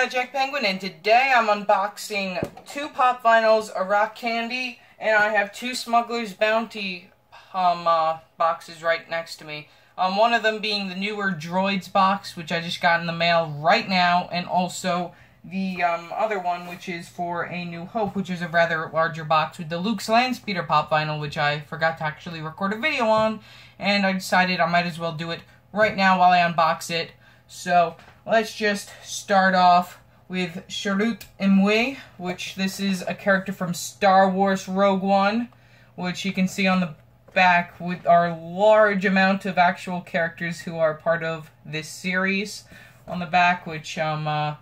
Jack Penguin, and today I'm unboxing 2 pop vinyls, a rock candy, and I have 2 Smuggler's Bounty boxes right next to me. One of them being the newer Droids box, which I just got in the mail right now, and also the other one, which is for A New Hope, which is a rather larger box with the Luke's Landspeeder pop vinyl, which I forgot to actually record a video on, and I decided I might as well do it right now while I unbox it. So let's just start off with Chirrut Îmwe, which this is a character from Star Wars Rogue One, which you can see on the back with our large amount of actual characters who are part of this series on the back, which I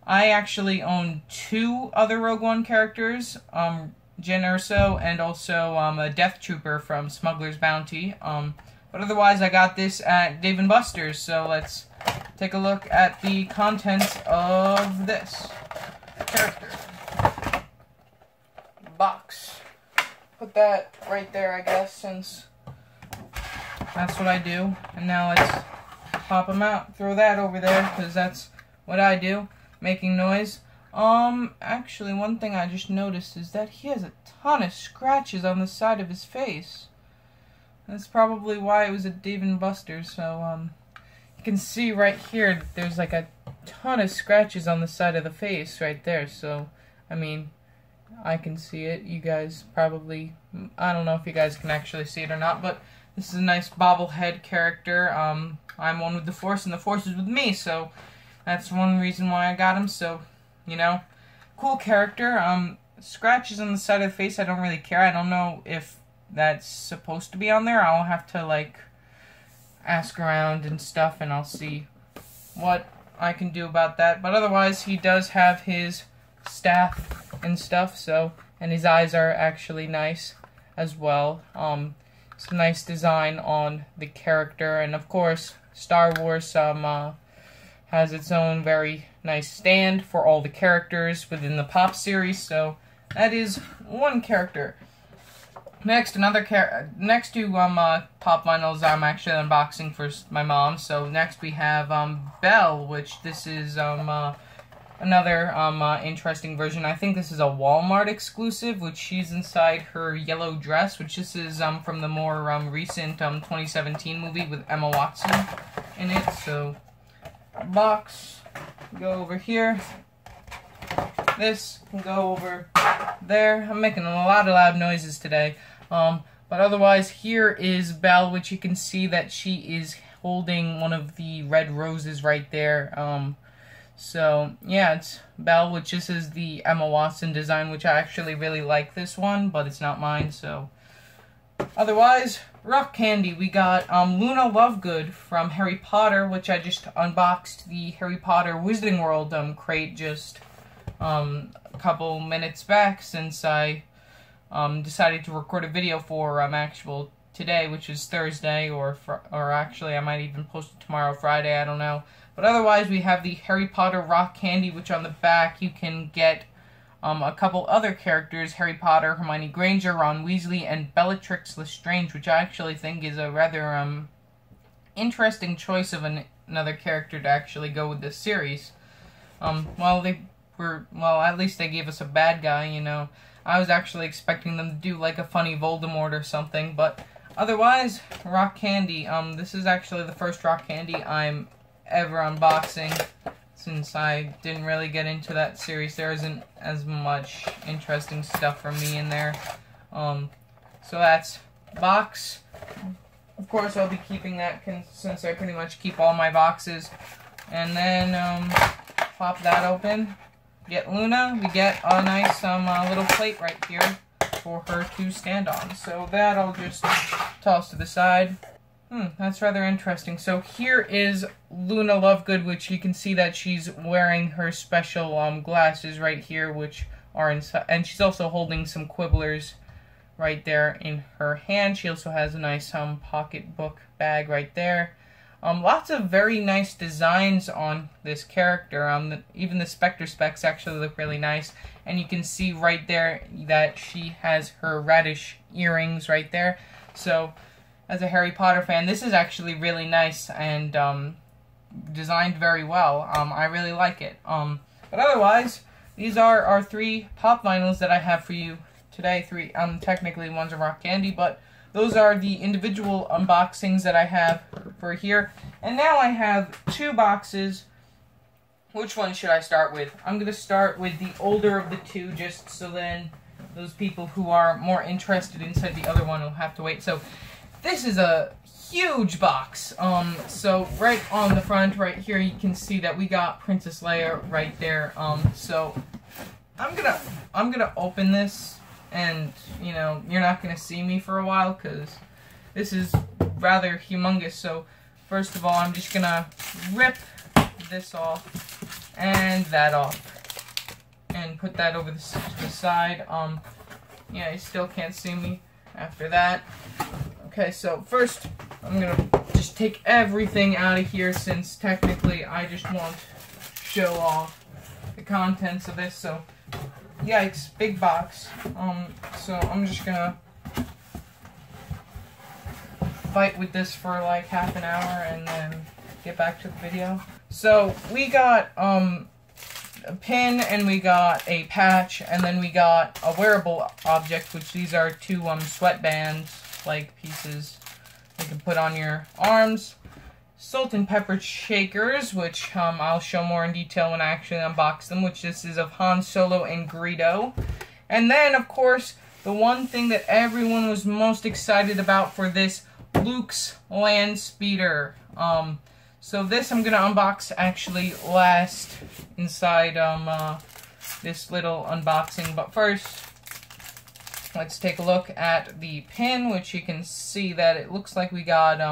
actually own 2 other Rogue One characters, Jyn Erso and also a Death Trooper from Smuggler's Bounty. But otherwise I got this at Dave & Buster's, so let's take a look at the contents of this character box. Put that right there, I guess, since that's what I do. And now let's pop them out. Throw that over there, because that's what I do, making noise. Actually, one thing I just noticed is that he has a ton of scratches on the side of his face. That's probably why it was at Dave & Buster's, so, you can see right here that there's like a ton of scratches on the side of the face right there, so, I mean, I can see it. You guys probably, I don't know if you guys can actually see it or not, but this is a nice bobblehead character. I'm one with the Force, and the Force is with me, so that's one reason why I got him, so, you know, cool character. Scratches on the side of the face, I don't really care. I don't know if that's supposed to be on there. I'll have to, like, ask around and stuff, and I'll see what I can do about that. But otherwise, he does have his staff and stuff, so, and his eyes are actually nice as well. Some nice design on the character, and of course, Star Wars has its own very nice stand for all the characters within the Pop series, so that is one character. Next, next to pop vinyls I'm actually unboxing for my mom. So next we have Belle, which this is another interesting version. I think this is a Walmart exclusive, which she's inside her yellow dress, which this is from the more recent 2017 movie with Emma Watson in it. So box, go over here. This can go over there. I'm making a lot of loud noises today. But otherwise, here is Belle, which you can see that she is holding one of the red roses right there. So, yeah, it's Belle, which this is the Emma Watson design, which I actually really like this one, but it's not mine, so. Otherwise, rock candy. We got Luna Lovegood from Harry Potter, which I just unboxed the Harry Potter Wizarding World crate just a couple minutes back, since I decided to record a video for actual today, which is Thursday, or actually I might even post it tomorrow, Friday, I don't know. But otherwise, we have the Harry Potter rock candy, which on the back you can get a couple other characters: Harry Potter, Hermione Granger, Ron Weasley, and Bellatrix Lestrange, which I actually think is a rather interesting choice of another character to actually go with this series. Well, at least they gave us a bad guy, you know. I was actually expecting them to do like a funny Voldemort or something, but otherwise, rock candy. This is actually the first rock candy I'm ever unboxing, since I didn't really get into that series. There isn't as much interesting stuff for me in there. So that's box. Of course, I'll be keeping that since I pretty much keep all my boxes. And then pop that open. Get Luna. We get a nice little plate right here for her to stand on. So that I'll just toss to the side. That's rather interesting. So here is Luna Lovegood, which you can see that she's wearing her special glasses right here, which are inside, and she's also holding some Quibblers right there in her hand. She also has a nice pocketbook bag right there. Lots of very nice designs on this character. Even the Spectre specs actually look really nice. And you can see right there that she has her radish earrings right there. So, as a Harry Potter fan, this is actually really nice and designed very well. I really like it. But otherwise, these are our 3 pop vinyls that I have for you today. 3, technically one's a rock candy, but those are the individual unboxings that I have for here. And now I have 2 boxes. Which one should I start with? I'm going to start with the older of the 2, just so then those people who are more interested inside the other one will have to wait. So this is a huge box. So right on the front, right here, you can see that we got Princess Leia right there. So I'm gonna open this, and you know, you're not gonna see me for a while because this is rather humongous. So first of all, I'm just gonna rip this off and that off, and put that over to the side. Yeah, you still can't see me after that. Okay, so first, I'm gonna just take everything out of here, since technically I just want to show off the contents of this. So, yikes, big box. So I'm just gonna fight with this for like half an hour and then get back to the video. So we got a pin, and we got a patch, and then we got a wearable object, which these are 2 sweatbands like pieces you can put on your arms. Salt and pepper shakers, which I'll show more in detail when I actually unbox them, which this is of Han Solo and Greedo. And then, of course, the one thing that everyone was most excited about for this, Luke's land speeder. So this I'm going to unbox actually last inside this little unboxing. But first, let's take a look at the pin, which you can see that it looks like we got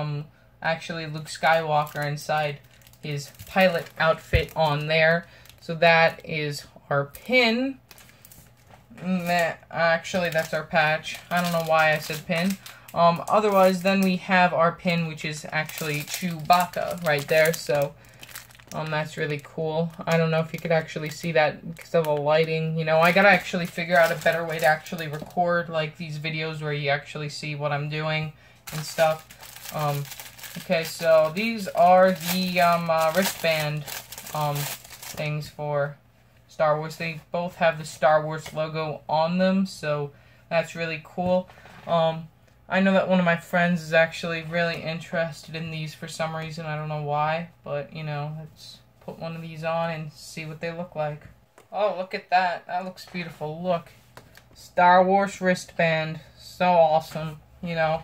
actually Luke Skywalker inside his pilot outfit on there. So that is our pin. Actually, that's our patch. I don't know why I said pin. Otherwise, then we have our pin, which is actually Chewbacca right there. So that's really cool. I don't know if you could actually see that because of the lighting. You know, I gotta actually figure out a better way to actually record like these videos where you actually see what I'm doing and stuff. Okay, so these are the wristband things for Star Wars. They both have the Star Wars logo on them, so that's really cool. I know that one of my friends is actually really interested in these for some reason. I don't know why, but, you know, let's put one of these on and see what they look like. Oh, look at that. That looks beautiful. Look. Star Wars wristband. So awesome, you know.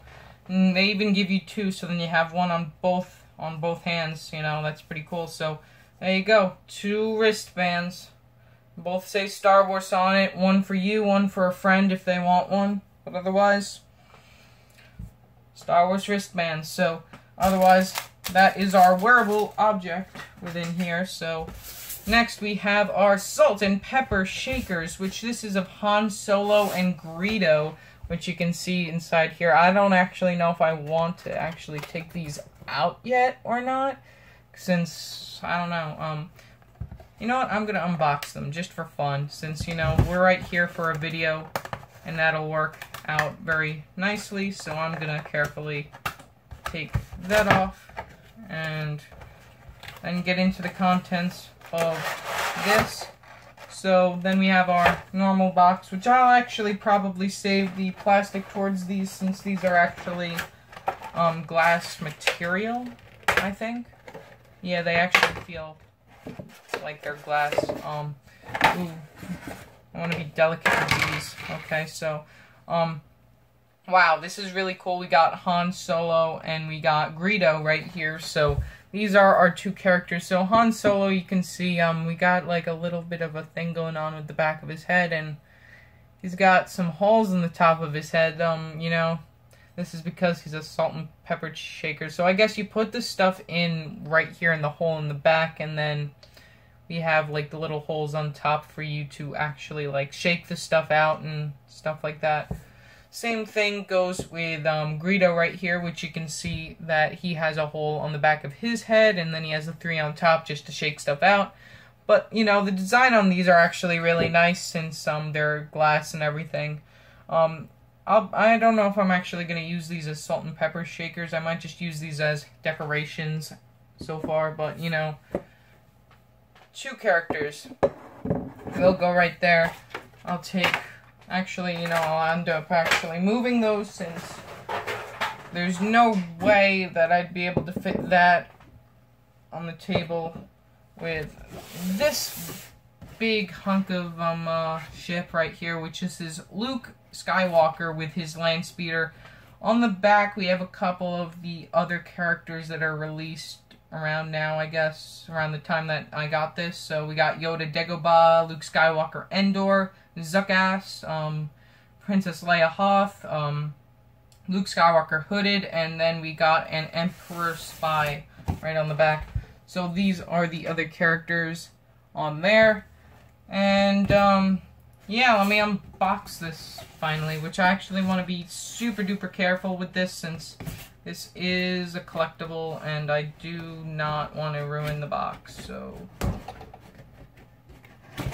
And they even give you 2, so then you have one on both hands, you know. That's pretty cool. So, there you go. 2 wristbands. Both say Star Wars on it. One for you, one for a friend if they want one. But otherwise, Star Wars wristbands. So, otherwise, that is our wearable object within here. So, next we have our salt and pepper shakers, which this is of Han Solo and Greedo, which you can see inside here. I don't actually know if I want to actually take these out yet or not, since, I don't know, you know what, I'm going to unbox them just for fun, since, you know, we're right here for a video, and that'll work out very nicely. So I'm going to carefully take that off, and then get into the contents of this. So then we have our normal box, which I'll actually probably save the plastic towards these, since these are actually glass material, I think. Yeah, they actually feel like they're glass. Ooh, I want to be delicate with these. Okay, so, wow, this is really cool. We got Han Solo and we got Greedo right here. So these are our 2 characters. So Han Solo, you can see, we got like a little bit of a thing going on with the back of his head, and he's got some holes in the top of his head. You know, this is because he's a salt and pepper shaker. So I guess you put the stuff in right here in the hole in the back, and then we have like the little holes on top for you to actually like shake the stuff out and stuff like that. Same thing goes with Greedo right here, which you can see that he has a hole on the back of his head, and then he has the 3 on top just to shake stuff out. But, you know, the design on these are actually really nice, since they're glass and everything. I don't know if I'm actually going to use these as salt and pepper shakers. I might just use these as decorations so far, but, you know, 2 characters. they'll go right there. I'll take, actually, you know, I'll end up actually moving those since there's no way that I'd be able to fit that on the table with this big hunk of ship right here, which is Luke Skywalker with his land speeder. On the back, we have a couple of the other characters that are released around now, I guess, around the time that I got this. So we got Yoda Dagobah, Luke Skywalker Endor, Zuckass, Princess Leia Hoth, Luke Skywalker Hooded, and then we got an Emperor Spy right on the back. So these are the other characters on there. And, yeah, let me unbox this finally, which I actually want to be super duper careful with this since this is a collectible and I do not want to ruin the box. So,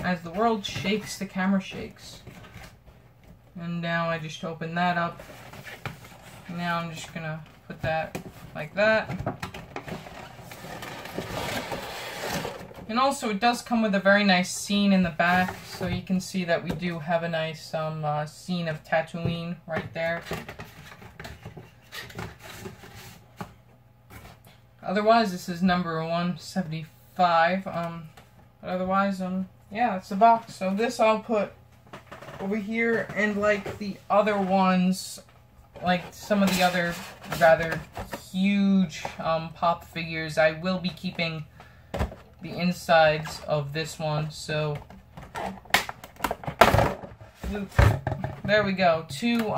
as the world shakes, the camera shakes. And now I just open that up. Now I'm just gonna put that like that. And also, it does come with a very nice scene in the back, so you can see that we do have a nice scene of Tatooine right there. Otherwise, this is number 175. But otherwise, yeah, that's the box. So this I'll put over here, and like the other ones, like some of the other rather huge pop figures, I will be keeping the insides of this one. So there we go, two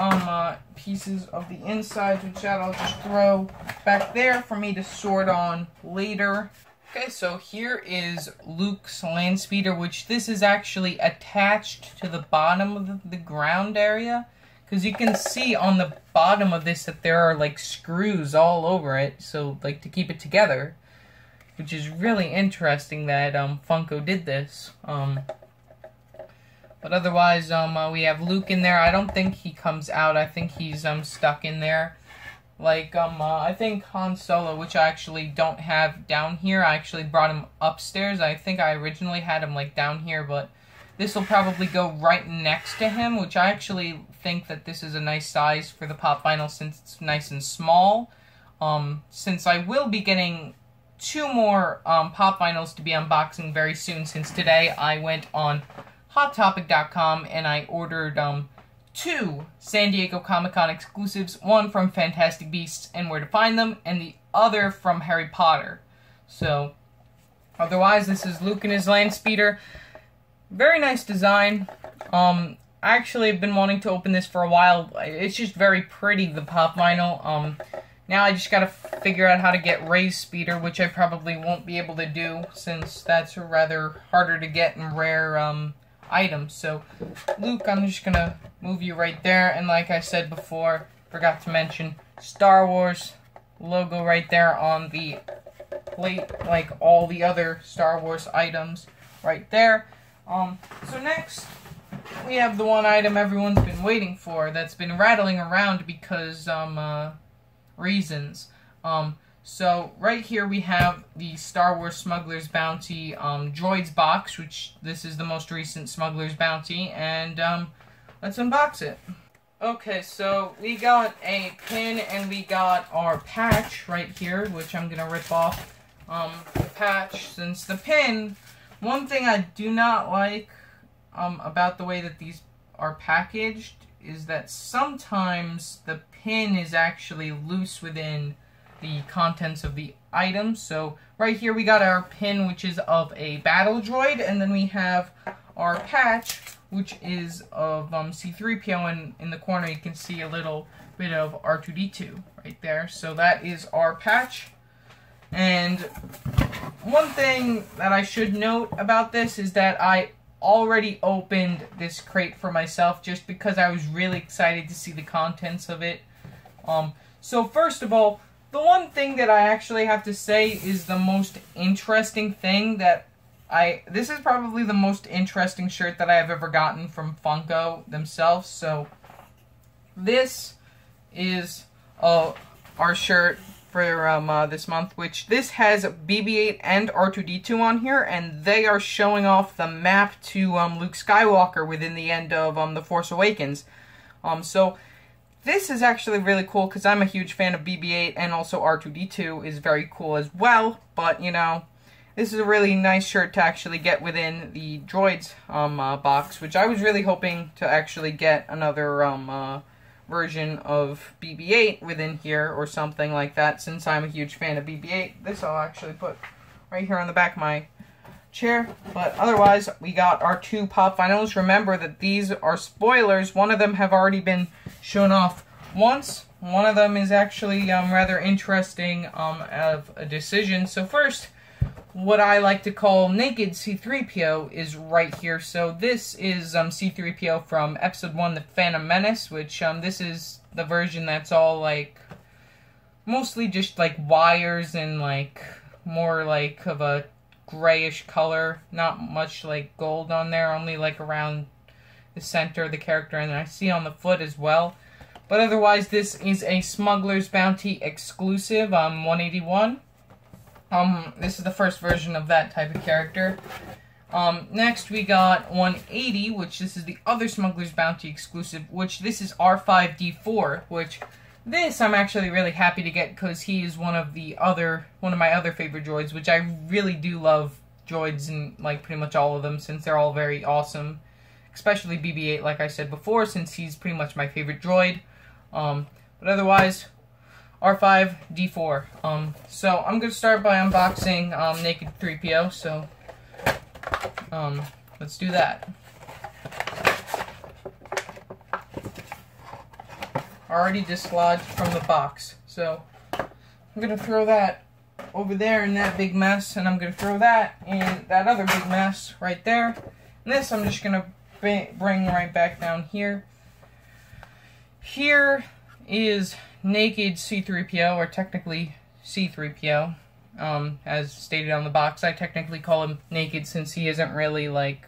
pieces of the insides, which I'll just throw back there for me to sort on later. Okay, so here is Luke's land speeder, which this is actually attached to the bottom of the ground area, because you can see on the bottom of this that there are like screws all over it, so like to keep it together. Which is really interesting that Funko did this. But otherwise, we have Luke in there. I don't think he comes out. I think he's stuck in there. Like I think Han Solo, which I actually don't have down here. I actually brought him upstairs. I think I originally had him like down here, but this will probably go right next to him, which I actually think that this is a nice size for the pop vinyl since it's nice and small. Since I will be getting 2 more pop vinyls to be unboxing very soon, since today I went on HotTopic.com and I ordered 2 San Diego Comic-Con exclusives, one from Fantastic Beasts and Where to Find Them, and the other from Harry Potter. So, otherwise, this is Luke and his land speeder. Very nice design. I actually have been wanting to open this for a while. It's just very pretty, the pop vinyl. Now I just gotta figure out how to get Rey's speeder, which I probably won't be able to do, since that's a rather harder to get and rare items. So, Luke, I'm just gonna move you right there, and like I said before, forgot to mention, Star Wars logo right there on the plate, like all the other Star Wars items right there. So next, we have the one item everyone's been waiting for, that's been rattling around because, reasons. So right here we have the Star Wars Smuggler's Bounty Droids box, which this is the most recent Smuggler's Bounty, and let's unbox it. Okay, so we got a pin and we got our patch right here, which I'm gonna rip off the patch, since the pin, one thing I do not like about the way that these are packaged is that sometimes the pin is actually loose within the contents of the item. So right here we got our pin, which is of a battle droid, and then we have our patch, which is of C-3PO, and in the corner you can see a little bit of R2-D2 right there. So that is our patch. And one thing that I should note about this is that I already opened this crate for myself just because I was really excited to see the contents of it. So first of all, the one thing that I actually have to say is the most interesting thing that this is probably the most interesting shirt that I have ever gotten from Funko themselves. So this is our shirt for this month, which this has BB-8 and R2-D2 on here, and they are showing off the map to Luke Skywalker within the end of The Force Awakens. So this is actually really cool because I'm a huge fan of BB-8, and also R2-D2 is very cool as well. But you know, this is a really nice shirt to actually get within the Droids box, which I was really hoping to actually get another version of BB-8 within here or something like that, since I'm a huge fan of BB-8. This I'll actually put right here on the back of my chair. But otherwise, we got our 2 pop vinyls. Remember that these are spoilers. One of them have already been shown off once. One of them is actually rather interesting of a decision. So first, what I like to call naked C-3PO is right here. So this is C-3PO from Episode 1, The Phantom Menace, which this is the version that's all like mostly just like wires and like more like of a grayish color, not much like gold on there, only like around the center of the character, and I see on the foot as well. But otherwise, this is a Smuggler's Bounty exclusive 181. This is the first version of that type of character. Next we got 180, which this is the other Smuggler's Bounty exclusive, which this is R5-D4, which this I'm actually really happy to get because he is one of my other favorite droids, which I really do love droids and like pretty much all of them, since they're all very awesome. Especially BB-8, like I said before, since he's pretty much my favorite droid. But otherwise, R5-D4. So I'm gonna start by unboxing Naked 3PO. So let's do that. Already dislodged from the box. So I'm gonna throw that over there in that big mess, and I'm gonna throw that in that other big mess right there. And this I'm just gonna bring right back down here. Here is Naked C-3PO, or technically C-3PO, as stated on the box. I technically call him Naked since he isn't really like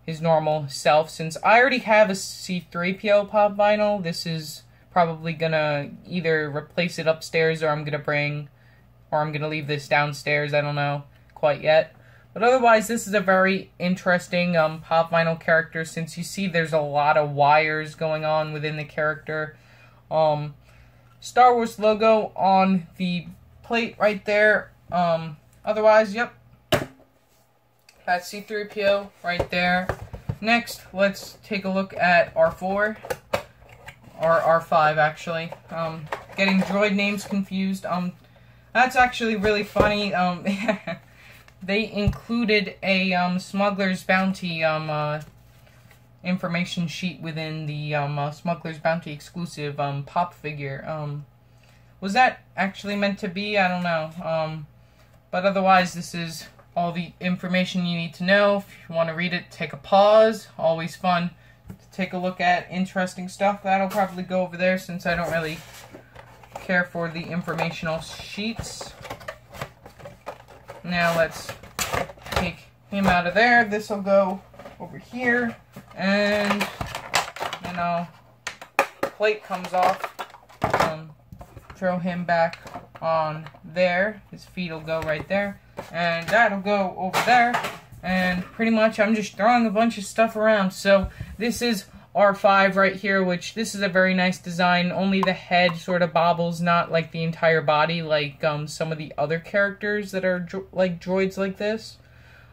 his normal self. Since I already have a C-3PO pop vinyl, this is probably gonna either replace it upstairs, or I'm gonna leave this downstairs. I don't know quite yet. But otherwise, this is a very interesting pop vinyl character, since you see there's a lot of wires going on within the character. Star Wars logo on the plate right there. Otherwise, yep, that's C-3PO right there. Next, let's take a look at R4, or R5 actually. Getting droid names confused. That's actually really funny. They included a Smuggler's Bounty information sheet within the Smuggler's Bounty exclusive pop figure. Was that actually meant to be? I don't know. But otherwise, this is all the information you need to know. If you want to read it, take a pause. Always fun to take a look at interesting stuff. That'll probably go over there, since I don't really care for the informational sheets. Now let's take him out of there. This will go over here, and you know, plate comes off. Throw him back on there. His feet will go right there, and that'll go over there. And pretty much I'm just throwing a bunch of stuff around. So this is R5 right here, which this is a very nice design. Only the head sort of bobbles, not like the entire body, like some of the other characters that are like droids like this.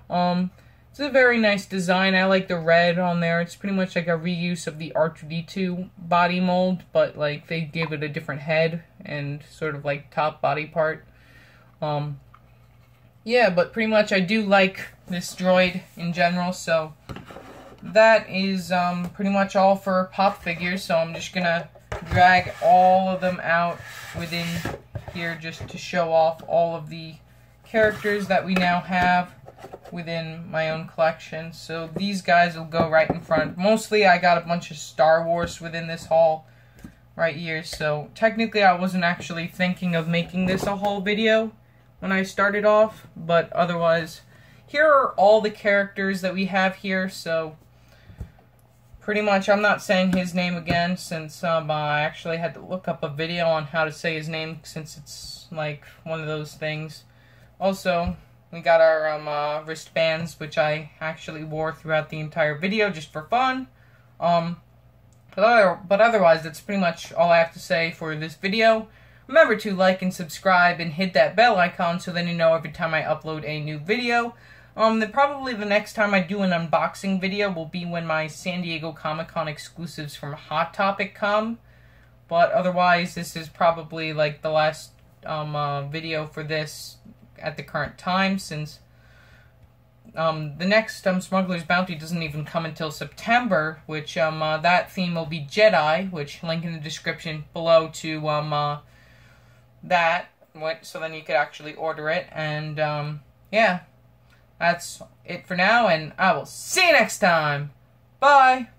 It's a very nice design. I like the red on there. It's pretty much like a reuse of the R2-D2 body mold, but like they gave it a different head and sort of like top body part. Yeah, but pretty much I do like this droid in general, so that is pretty much all for pop figures. So I'm just gonna drag all of them out within here just to show off all of the characters that we now have within my own collection. So these guys will go right in front. Mostly I got a bunch of Star Wars within this haul right here. So technically I wasn't actually thinking of making this a haul video when I started off, but otherwise here are all the characters that we have here. So pretty much, I'm not saying his name again since I actually had to look up a video on how to say his name since it's like one of those things. Also, we got our wristbands, which I actually wore throughout the entire video just for fun. But otherwise, that's pretty much all I have to say for this video. Remember to like and subscribe and hit that bell icon so then you know every time I upload a new video. Probably the next time I do an unboxing video will be when my San Diego Comic-Con exclusives from Hot Topic come. But otherwise, this is probably like the last video for this at the current time, since the next Smuggler's Bounty doesn't even come until September, which that theme will be Jedi, which link in the description below to that, so then you could actually order it. And yeah. That's it for now, and I will see you next time. Bye!